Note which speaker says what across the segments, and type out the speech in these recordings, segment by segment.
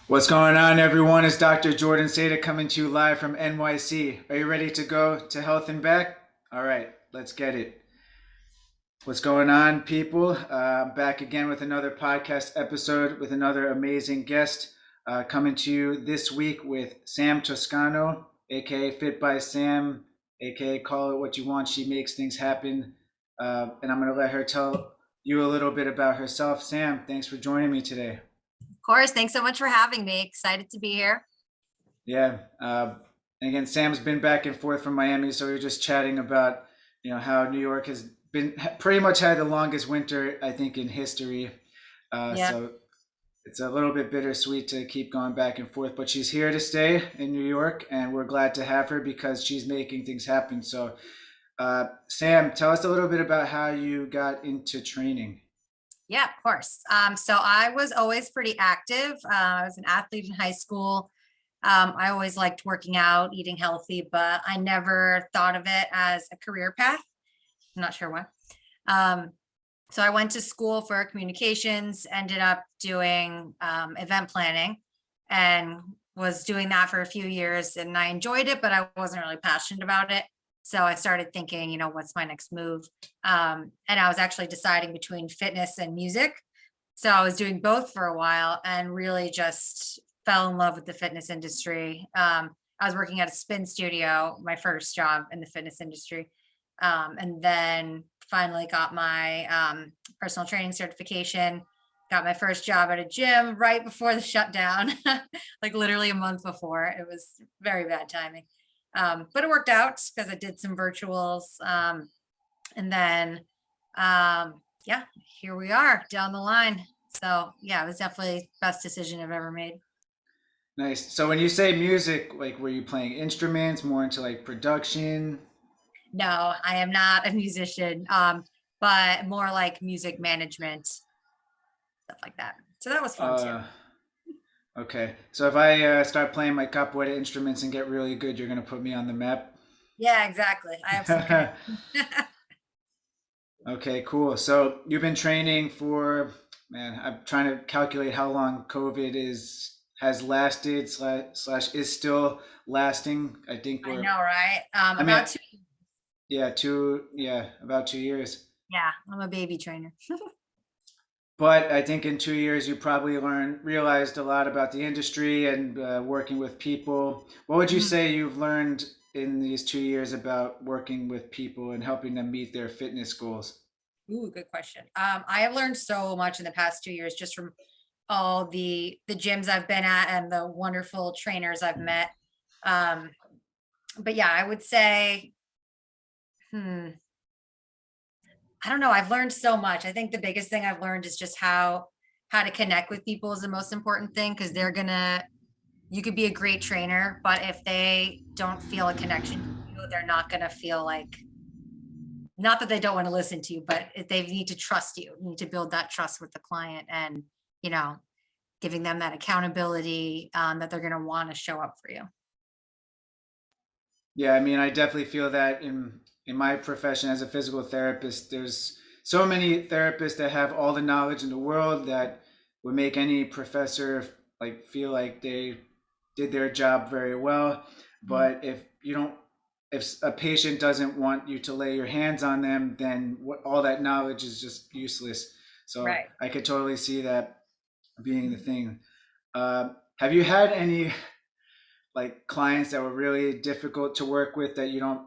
Speaker 1: What's going on, everyone? It's Dr. Jordan Seda coming to you live from NYC. Are you ready to go to health and back? All right, let's get it. What's going on, people? I'm back again with another podcast episode with another amazing guest coming to you this week with Sam Toscano, aka Fit by Sam, aka Call It What You Want. She makes things happen. And I'm going to let her tell you a little bit about herself. Sam, thanks for joining me today.
Speaker 2: Of course. Thanks so much for having me. Excited to be here.
Speaker 1: Yeah. And again, Sam's been back and forth from Miami, so we were just chatting about, how New York has been pretty much had the longest winter, I think, in history.
Speaker 2: Yeah.
Speaker 1: So it's a little bit bittersweet to keep going back and forth, but she's here to stay in New York, and we're glad to have her because she's making things happen. So, Sam, tell us a little bit about how you got into training.
Speaker 2: Yeah, of course. So I was always pretty active. I was an athlete in high school. I always liked working out, eating healthy, but I never thought of it as a career path. I'm not sure why. Um, so I went to school for communications, ended up doing event planning and was doing that for a few years, and I enjoyed it, but I wasn't really passionate about it. So I started thinking, what's my next move? And I was actually deciding between fitness and music. So I was doing both for a while and really just fell in love with the fitness industry. I was working at a spin studio, my first job in the fitness industry. And then finally got my personal training certification, got my first job at a gym right before the shutdown, like literally a month before. It was very bad timing. But it worked out because I did some virtuals. And then, yeah, here we are down the line. So yeah, it was definitely the best decision I've ever made.
Speaker 1: Nice. So when you say music, like were you playing instruments, more into like production?
Speaker 2: No, I am not a musician, but more like music management, stuff like that. So that was fun too.
Speaker 1: Uh, okay. So if I start playing my capoeira instruments and get really good, you're gonna put me on the map.
Speaker 2: Yeah, exactly. I have some connections.
Speaker 1: Okay, cool. So you've been training for, man, I'm trying to calculate how long COVID is has lasted slash is still lasting. I think
Speaker 2: I
Speaker 1: we're,
Speaker 2: know, right?
Speaker 1: I mean,
Speaker 2: About two.
Speaker 1: yeah, about 2 years.
Speaker 2: Yeah, I'm a baby trainer.
Speaker 1: But I think in 2 years you probably realized a lot about the industry and working with people. What would you
Speaker 2: Mhm.
Speaker 1: say you've learned in these 2 years about working with people and helping them meet their fitness goals?
Speaker 2: Ooh, good question. I have learned so much in the past 2 years just from all the gyms I've been at and the wonderful trainers I've met. Um, but yeah, I would say, hmm, I don't know. I've learned so much. I think the biggest thing I've learned is just how to connect with people is the most important thing because you could be a great trainer, but if they don't feel a connection to you, they're not gonna feel like, not that they don't want to listen to you, but they need to trust you. You need to build that trust with the client and, you know, giving them that accountability that they're going to want to show up for you.
Speaker 1: Yeah, I mean, I definitely feel that in my profession as a physical therapist, there's so many therapists that have all the knowledge in the world that would make any professor like feel like they did their job very well.
Speaker 2: Mhm.
Speaker 1: But if a patient doesn't want you to lay your hands on them, then all that knowledge is just useless. So
Speaker 2: Right.
Speaker 1: I could totally see that being the thing. Have you had any like clients that were really difficult to work with that you don't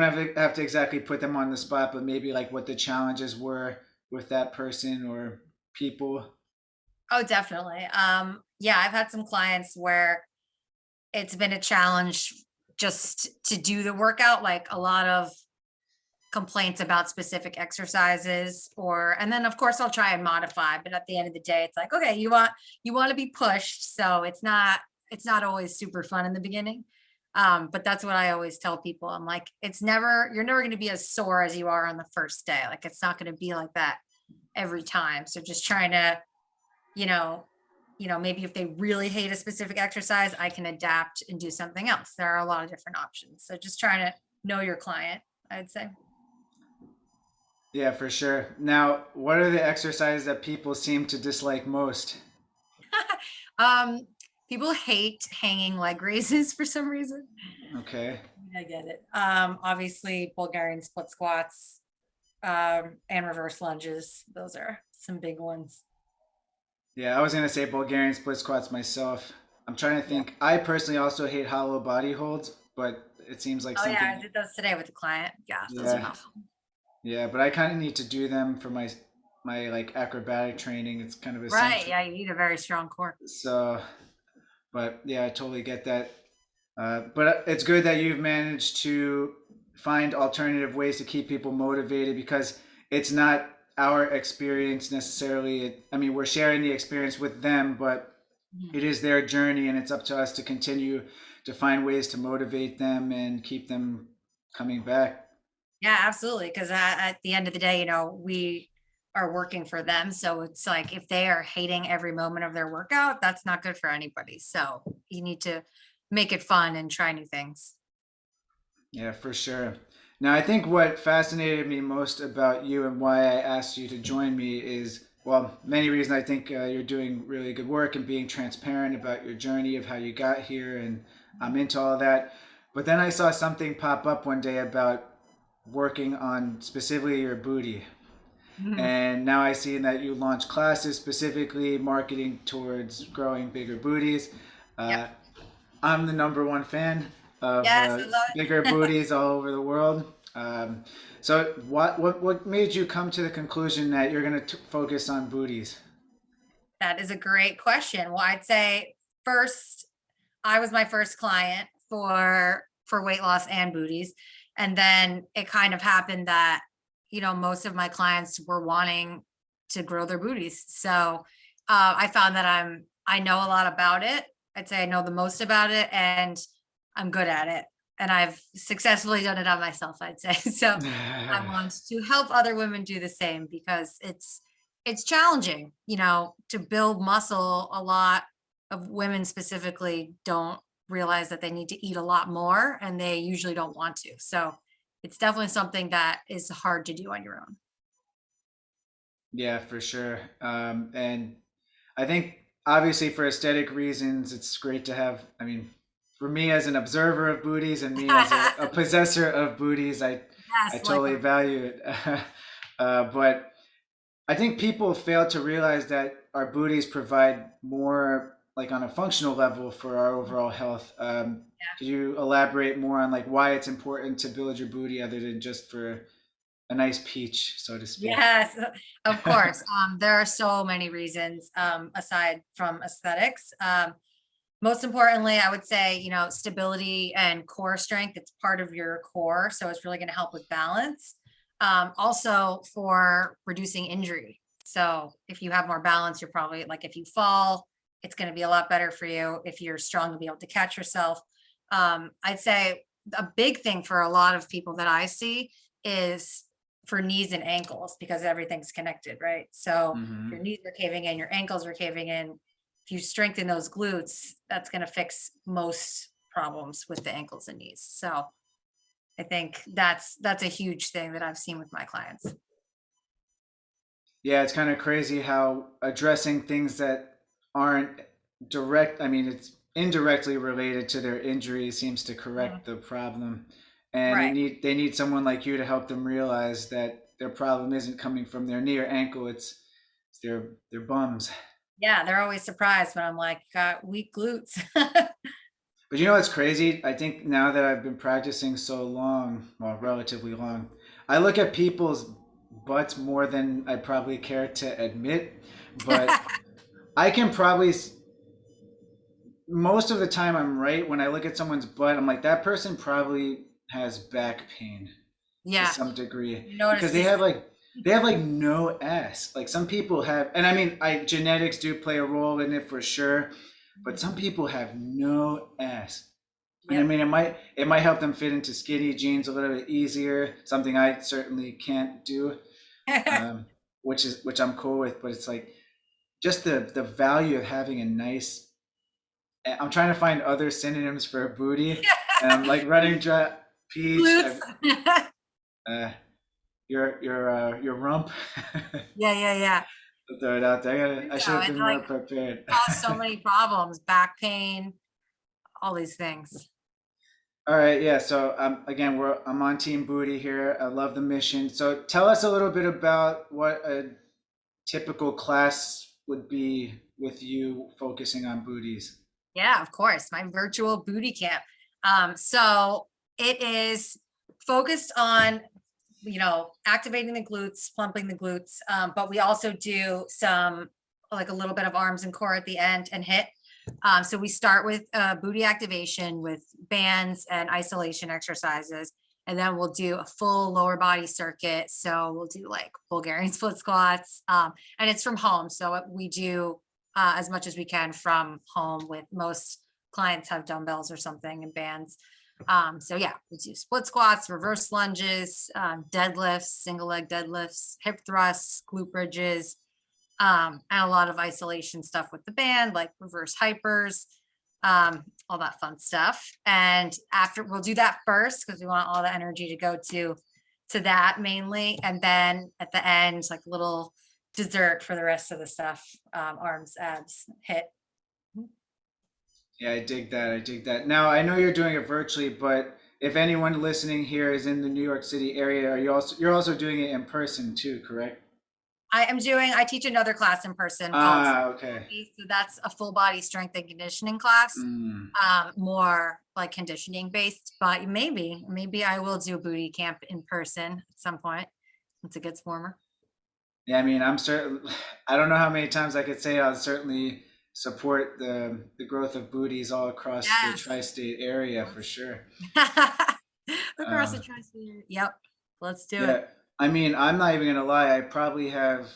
Speaker 1: have to exactly put them on the spot, but maybe like what the challenges were with that person or people?
Speaker 2: Oh, definitely. Yeah, I've had some clients where it's been a challenge just to do the workout, like a lot of complaints about specific exercises, or and then of course I'll try and modify, but at the end of the day it's like, okay, you want to be pushed, so it's not always super fun in the beginning. But that's what I always tell people. I'm like, you're never going to be as sore as you are on the first day. Like it's not going to be like that every time. So just trying to, you know, maybe if they really hate a specific exercise, I can adapt and do something else. There are a lot of different options. So just trying to know your client, I'd say.
Speaker 1: Yeah, for sure. Now, what are the exercises that people seem to dislike most?
Speaker 2: People hate hanging leg raises for some reason.
Speaker 1: Okay.
Speaker 2: I get it. Obviously Bulgarian split squats, and reverse lunges. Those are some big ones.
Speaker 1: Yeah, I was gonna say Bulgarian split squats myself. I'm trying to
Speaker 2: Yeah.
Speaker 1: think. I personally also hate hollow body holds, but it seems like
Speaker 2: Oh yeah, I
Speaker 1: something.
Speaker 2: did those today with a client. Yeah, those are
Speaker 1: Yeah,
Speaker 2: not fun.
Speaker 1: yeah, but I kind of need to do them for my like acrobatic training. It's kind of
Speaker 2: Right.
Speaker 1: essential.
Speaker 2: Yeah, you need a very strong core.
Speaker 1: So, but yeah, I totally get that. But it's good that you've managed to find alternative ways to keep people motivated because it's not our experience necessarily. I mean, we're sharing the experience with them, but
Speaker 2: Mhm.
Speaker 1: it is their journey, and it's up to us to continue to find ways to motivate them and keep them coming back.
Speaker 2: Yeah, absolutely. Because at the end of the day, we are working for them. So it's like if they are hating every moment of their workout, that's not good for anybody. So you need to make it fun and try new things.
Speaker 1: Yeah, for sure. Now, I think what fascinated me most about you and why I asked you to join me is, well, many reasons. I think you're doing really good work and being transparent about your journey of how you got here, and I'm into all of that. But then I saw something pop up one day about working on specifically your booty.
Speaker 2: Mhm.
Speaker 1: And now I see that you launch classes specifically marketing towards growing bigger booties.
Speaker 2: Yep.
Speaker 1: Uh, I'm the number one fan of
Speaker 2: Yes, I love
Speaker 1: bigger
Speaker 2: it.
Speaker 1: booties all over the world. So what made you come to the conclusion that you're going to focus on booties?
Speaker 2: That is a great question. Well, I'd say first, I was my first client for weight loss and booties. And then it kind of happened that, most of my clients were wanting to grow their booties. So I found that I know a lot about it. I'd say I know the most about it and I'm good at it. And I've successfully done it on myself, I'd say. So I want to help other women do the same because it's challenging, to build muscle. A lot of women specifically don't realize that they need to eat a lot more and they usually don't want to. So it's definitely something that is hard to do on your own.
Speaker 1: Yeah, for sure. And I think obviously for aesthetic reasons, it's great to have. I mean, for me as an observer of booties and me as a possessor of booties, I
Speaker 2: Yes,
Speaker 1: totally
Speaker 2: likewise.
Speaker 1: value it. But I think people fail to realize that our booties provide more, like on a functional level, for our overall health. Could you elaborate more on like why it's important to build your booty other than just for a nice peach, so to speak?
Speaker 2: Yes, of course. There are so many reasons aside from aesthetics. Most importantly, I would say, stability and core strength. It's part of your core. So it's really going to help with balance. Also for reducing injury. So if you have more balance, you're probably like, if you fall, it's going to be a lot better for you. If you're strong to be able to catch yourself. I'd say a big thing for a lot of people that I see is for knees and ankles because everything's connected, right? So if your
Speaker 1: Hmm.
Speaker 2: knees are caving in, your ankles are caving in, if you strengthen those glutes, that's going to fix most problems with the ankles and knees. So I think that's a huge thing that I've seen with my clients.
Speaker 1: Yeah, it's kind of crazy how addressing things that aren't direct, I mean, it's indirectly related to their injury seems to
Speaker 2: Mhm.
Speaker 1: correct the problem. And
Speaker 2: Right.
Speaker 1: they need someone like you to help them realize that their problem isn't coming from their knee or ankle, it's their bums.
Speaker 2: Yeah, they're always surprised when I'm like, got weak glutes.
Speaker 1: But you know what's crazy? I think now that I've been practicing so long, well, relatively long, I look at people's butts more than I probably care to admit. But I can probably most of the time I'm right when I look at someone's butt. I'm like that person probably has back pain to
Speaker 2: Yeah,
Speaker 1: some degree
Speaker 2: you
Speaker 1: because
Speaker 2: notice these.
Speaker 1: they have like no ass. Like some people have, and I mean, I genetics do play a role in it for sure, but some people have no ass. And I
Speaker 2: Yep.
Speaker 1: mean, it might help them fit into skinny jeans a little bit easier. Something I certainly can't do, which I'm cool with. But it's like just the value of having a nice. I'm trying to find other synonyms for a booty, like running dry, peach,
Speaker 2: Glutes.
Speaker 1: uh, your rump.
Speaker 2: Yeah, yeah, yeah.
Speaker 1: I'll throw it out there.
Speaker 2: You
Speaker 1: I should
Speaker 2: know,
Speaker 1: have
Speaker 2: it
Speaker 1: been more
Speaker 2: like
Speaker 1: prepared.
Speaker 2: caused so many problems, back pain, all these things.
Speaker 1: All right, yeah. So again, I'm on Team Booty here. I love the mission. So tell us a little bit about what a typical class would be with you focusing on booties.
Speaker 2: Yeah, of course, my virtual booty camp. So it is focused on, activating the glutes, plumping the glutes. But we also do some, like a little bit of arms and core at the end and hit. So we start with booty activation with bands and isolation exercises. And then we'll do a full lower body circuit. So we'll do like Bulgarian split squats. And it's from home. So we do as much as we can from home. With most clients have dumbbells or something and bands. So yeah, we do split squats, reverse lunges, deadlifts, single leg deadlifts, hip thrusts, glute bridges, and a lot of isolation stuff with the band, like reverse hypers, all that fun stuff. And after, we'll do that first because we want all the energy to go to that mainly, and then at the end, like a little dessert for the rest of the stuff, arms, abs, hit.
Speaker 1: Yeah, I dig that. I dig that. Now, I know you're doing it virtually, but if anyone listening here is in the New York City area, you're also doing it in person too, correct?
Speaker 2: I teach another class in person called
Speaker 1: Ah, okay.
Speaker 2: CPT, so that's a full body strength and conditioning class,
Speaker 1: Mm.
Speaker 2: more like conditioning based. But maybe I will do a booty camp in person at some point once it gets warmer.
Speaker 1: Yeah, I mean, I'm certain. I don't know how many times I could say I'll certainly support the growth of booties all across the
Speaker 2: Yes.
Speaker 1: tri-state area for sure.
Speaker 2: Across the tri-state. Yep. Let's do it.
Speaker 1: Yeah, I mean, I'm not even gonna lie. I probably have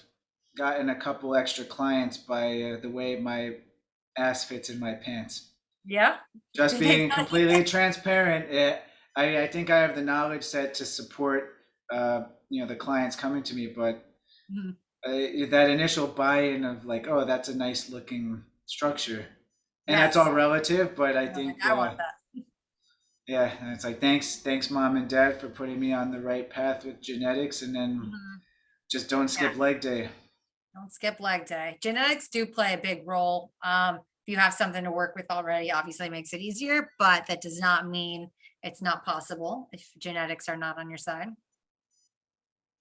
Speaker 1: gotten a couple extra clients by the way my ass fits in my pants.
Speaker 2: Yeah.
Speaker 1: Just
Speaker 2: Did they
Speaker 1: being
Speaker 2: tell you?
Speaker 1: completely transparent, I think I have the knowledge set to support the clients coming to me, but
Speaker 2: Mhm.
Speaker 1: that initial buy-in of like, oh, that's a nice looking structure, and that's
Speaker 2: Yes.
Speaker 1: all relative. But I
Speaker 2: You're like,
Speaker 1: think,
Speaker 2: I want that.
Speaker 1: yeah, and it's like thanks, mom and dad, for putting me on the right path with genetics, and then
Speaker 2: Mhm.
Speaker 1: just don't
Speaker 2: Yeah.
Speaker 1: skip leg day.
Speaker 2: Don't skip leg day. Genetics do play a big role. If you have something to work with already, obviously it makes it easier, but that does not mean it's not possible if genetics are not on your side.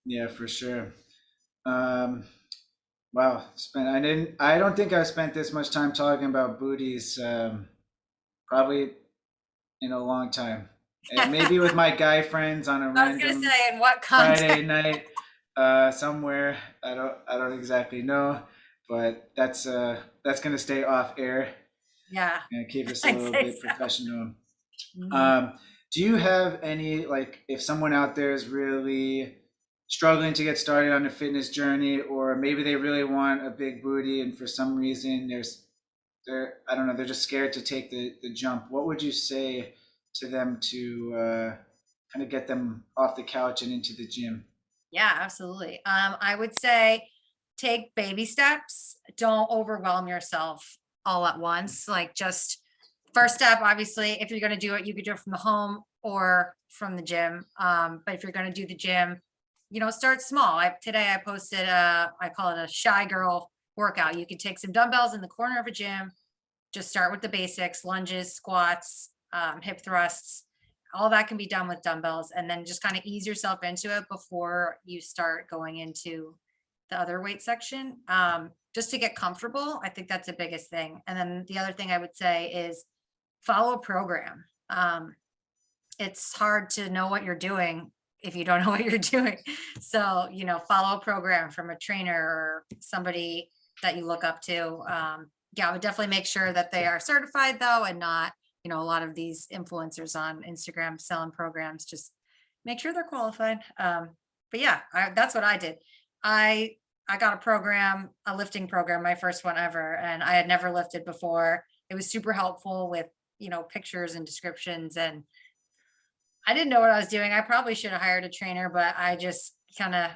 Speaker 1: Yeah, for sure. Um, wow, I don't think I've spent this much time talking about booties. Probably in a long time. Maybe with my guy friends on a
Speaker 2: I was gonna
Speaker 1: random
Speaker 2: say, in what
Speaker 1: Friday
Speaker 2: context?
Speaker 1: night somewhere. I don't exactly know, but that's gonna stay off air
Speaker 2: Yeah,
Speaker 1: and keep us a
Speaker 2: I'd
Speaker 1: little
Speaker 2: say
Speaker 1: bit
Speaker 2: so.
Speaker 1: professional.
Speaker 2: Mhm.
Speaker 1: Um, do you have any, like, if someone out there is really struggling to get started on a fitness journey, or maybe they really want a big booty and for some reason they're I don't know, they're just scared to take the jump. What would you say to them to kind of get them off the couch and into the gym?
Speaker 2: Yeah, absolutely. I would say take baby steps. Don't overwhelm yourself all at once. Like, just first step, obviously, if you're going to do it, you could do it from the home or from the gym. But if you're going to do the gym, start small. Today I posted I call it a shy girl workout. You can take some dumbbells in the corner of a gym, just start with the basics, lunges, squats, hip thrusts. All that can be done with dumbbells, and then just kind of ease yourself into it before you start going into the other weight section. Just to get comfortable. I think that's the biggest thing. And then the other thing I would say is follow a program. It's hard to know what you're doing if you don't know what you're doing. So, follow a program from a trainer or somebody that you look up to. Yeah, I would definitely make sure that they are certified though, and not, a lot of these influencers on Instagram selling programs. Just make sure they're qualified. But yeah, that's what I did. I I got a program, a lifting program, my first one ever, and I had never lifted before. It was super helpful with, pictures and descriptions, and I didn't know what I was doing. I probably should have hired a trainer, but I just kind of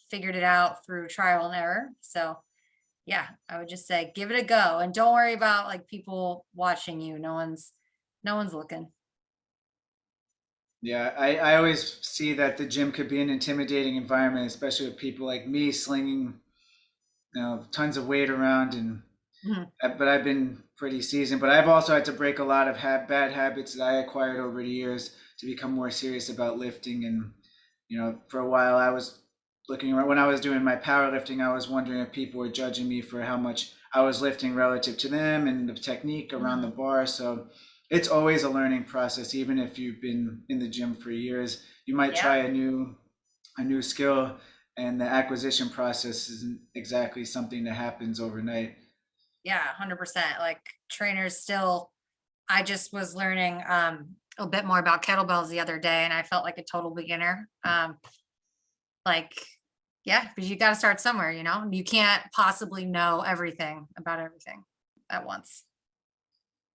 Speaker 2: figured it out through trial and error. So yeah, I would just say give it a go, and don't worry about like people watching you. No one's looking.
Speaker 1: Yeah, I always see that the gym could be an intimidating environment, especially with people like me slinging tons of weight around, and
Speaker 2: Mhm.
Speaker 1: but I've been pretty seasoned. But I've also had to break a lot of bad habits that I acquired over the years to become more serious about lifting. And for a while I was looking around when I was doing my powerlifting. I was wondering if people were judging me for how much I was lifting relative to them and the technique around the
Speaker 2: Mhm.
Speaker 1: bar. So it's always a learning process, even if you've been in the gym for years. You might
Speaker 2: Yeah.
Speaker 1: try a new skill, and the acquisition process isn't exactly something that happens overnight.
Speaker 2: Yeah, 100%. Like trainers still, I just was learning a bit more about kettlebells the other day and I felt like a total beginner. Like, yeah, because you got to start somewhere, you can't possibly know everything about everything at once.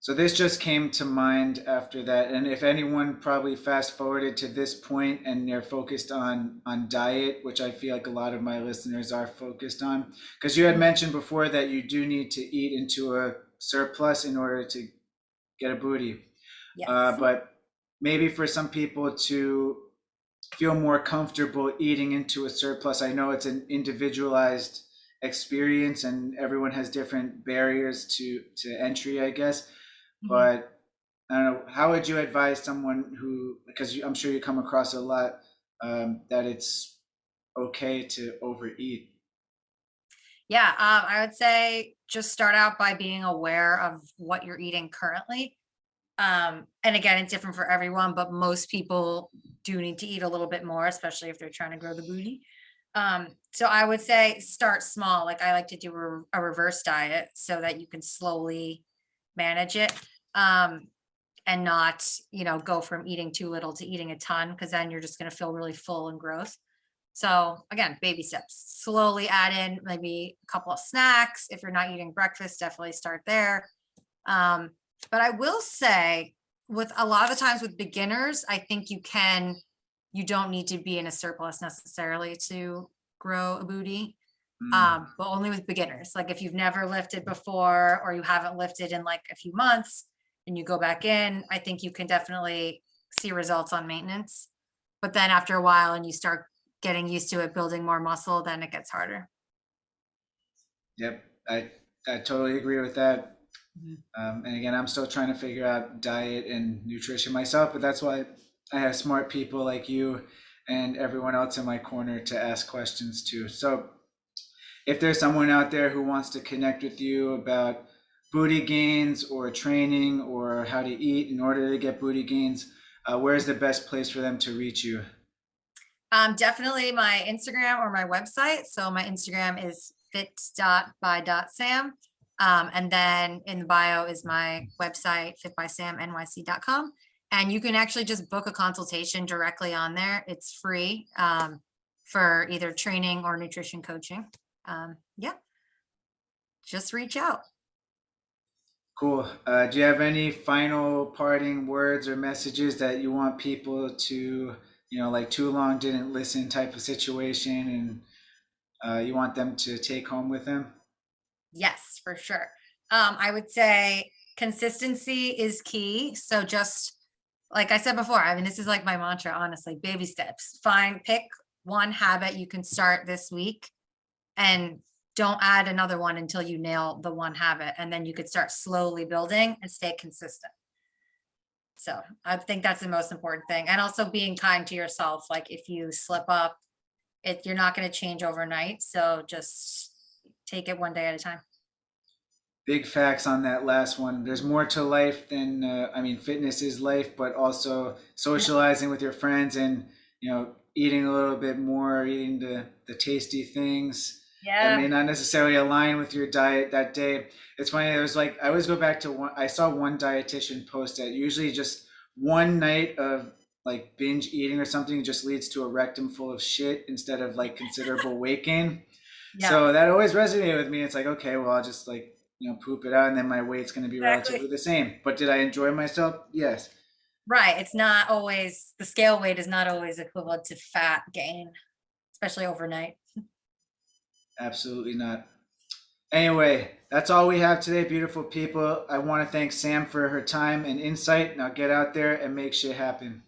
Speaker 1: So this just came to mind after that. And if anyone probably fast forwarded to this point and they're focused on diet, which I feel like a lot of my listeners are focused on, because you had
Speaker 2: Mhm.
Speaker 1: mentioned before that you do need to eat into a surplus in order to get a booty.
Speaker 2: Yes.
Speaker 1: But maybe for some people to feel more comfortable eating into a surplus, I know it's an individualized experience and everyone has different barriers to entry, I guess.
Speaker 2: Mhm.
Speaker 1: But I don't know, how would you advise someone who, because I'm sure you come across a lot, that it's okay to overeat?
Speaker 2: Yeah, I would say just start out by being aware of what you're eating currently. And again, it's different for everyone, but most people do need to eat a little bit more, especially if they're trying to grow the booty. So I would say start small. Like I like to do a reverse diet so that you can slowly manage it. Um, and not, go from eating too little to eating a ton, because then you're just going to feel really full and gross. So again, baby steps. Slowly add in maybe a couple of snacks. If you're not eating breakfast, definitely start there. Um, but I will say, with a lot of the times with beginners, I think you don't need to be in a surplus necessarily to grow a booty.
Speaker 1: Mm.
Speaker 2: But only with beginners. Like if you've never lifted before or you haven't lifted in like a few months and you go back in, I think you can definitely see results on maintenance. But then after a while and you start getting used to it, building more muscle, then it gets harder.
Speaker 1: Yep, I totally agree with that.
Speaker 2: Mhm.
Speaker 1: And again, I'm still trying to figure out diet and nutrition myself, but that's why I have smart people like you and everyone else in my corner to ask questions to. So if there's someone out there who wants to connect with you about booty gains or training or how to eat in order to get booty gains, where's the best place for them to reach you?
Speaker 2: Definitely my Instagram or my website. So my Instagram is fit.by.sam. And then in the bio is my website, fitbysamnyc.com. And you can actually just book a consultation directly on there. It's free for either training or nutrition coaching. Yeah, just reach out.
Speaker 1: Cool. Do you have any final parting words or messages that you want people to, like too long didn't listen type of situation, and you want them to take home with them?
Speaker 2: Yes, for sure. I would say consistency is key. So just like I said before, I mean, this is like my mantra, honestly, baby steps. Pick one habit you can start this week and don't add another one until you nail the one habit. And then you could start slowly building and stay consistent. So I think that's the most important thing. And also being kind to yourself. Like if you slip up, you're not going to change overnight. So just take it one day at a time.
Speaker 1: Big facts on that last one. There's more to life than, I mean, fitness is life, but also socializing with your friends and, eating a little bit more, eating the tasty things that may
Speaker 2: Yeah.
Speaker 1: not necessarily align with your diet that day. It's funny. It was like, I always go back to one, I saw one dietitian post that usually just one night of like binge eating or something just leads to a rectum full of shit instead of like considerable weight gain.
Speaker 2: Yeah.
Speaker 1: So that always resonated with me. It's like, okay, well, I'll just like, poop it out and then my weight's going to be
Speaker 2: Exactly.
Speaker 1: relatively the same. But did I enjoy myself? Yes,
Speaker 2: Right. It's not always the scale weight is not always equivalent to fat gain, especially overnight.
Speaker 1: absolutely not. Anyway, that's all we have today, beautiful people. I want to thank Sam for her time and insight. Now get out there and make shit happen.